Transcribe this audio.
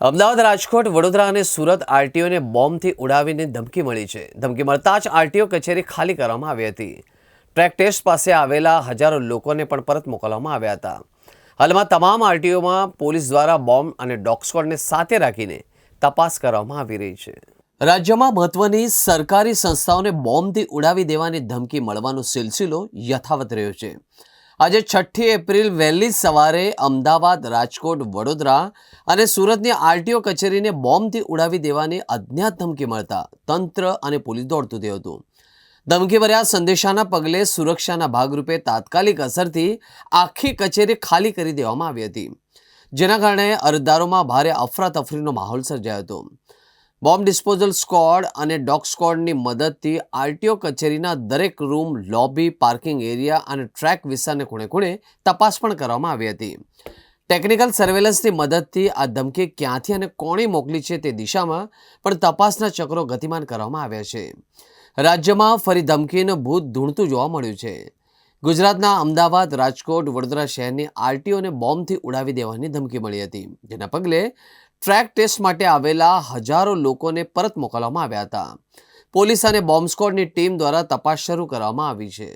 અમદાવાદ, રાજકોટ, વડોદરા અને સુરત આરટીઓને બોમ્બથી ઉડાવીને ધમકી મળી છે. ધમકી મળતા જ આરટીઓ કચેરી ખાલી કરવામાં આવી હતી. ટ્રેક ટેસ્ટ પાસે આવેલા હજારો લોકોને પણ પરત મોકલવામાં આવ્યા હતા. હાલમાં તમામ આરટીઓમાં પોલીસ દ્વારા બોમ્બ અને ડોગ સ્ક્વોડને સાથે રાખીને તપાસ કરવામાં આવી રહી છે. રાજ્યમાં મહત્વની સરકારી સંસ્થાઓને બોમ્બથી ઉડાવી દેવાની ધમકી મળવાનો સિલસિલો યથાવત રહ્યો છે. આજે 6 એપ્રિલ વહેલી સવારે અમદાવાદ, રાજકોટ, વડોદરા અને સુરતની આરટીઓ કચેરીને બોમ્બથી ઉડાવી દેવાની અજ્ઞાત ધમકી મળતા તંત્ર અને પોલીસ દોડતું થયું હતું. ધમકીભર્યા સંદેશાના પગલે સુરક્ષાના ભાગરૂપે તાત્કાલિક અસરથી આખી કચેરી ખાલી કરી દેવામાં આવી હતી, જેના કારણે અરજદારોમાં ભારે અફરાતફરીનો માહોલ સર્જાયો હતો. બોમ્બ ડિસ્પોઝલ સ્ક્વોડ અને ડોગ સ્ક્વોડની મદદથી આરટીઓ કચેરીના દરેક રૂમ, લોબી, પાર્કિંગ એરિયા અને ટ્રેક વિસ્તારને ખૂણે ખૂણે તપાસ પણ કરવામાં આવી હતી. ટેકનિકલ સર્વેલન્સની મદદથી આ ધમકી ક્યાંથી અને કોણે મોકલી છે તે દિશામાં પણ તપાસના ચક્રો ગતિમાન કરવામાં આવ્યા છે. રાજ્યમાં ફરી ધમકીનું ભૂત ધૂણતું જોવા મળ્યું છે. ગુજરાતના અમદાવાદ, રાજકોટ, વડોદરા શહેરની આરટીઓને બોમ્બથી ઉડાવી દેવાની ધમકી મળી હતી, જેના પગલે ટ્રેક ટેસ્ટ માટે આવેલા હજારો લોકોને પરત મોકલવામાં આવ્યા હતા. પોલીસ અને બોમ્બ સ્ક્વોડની ટીમ દ્વારા તપાસ શરૂ કરવામાં આવી છે.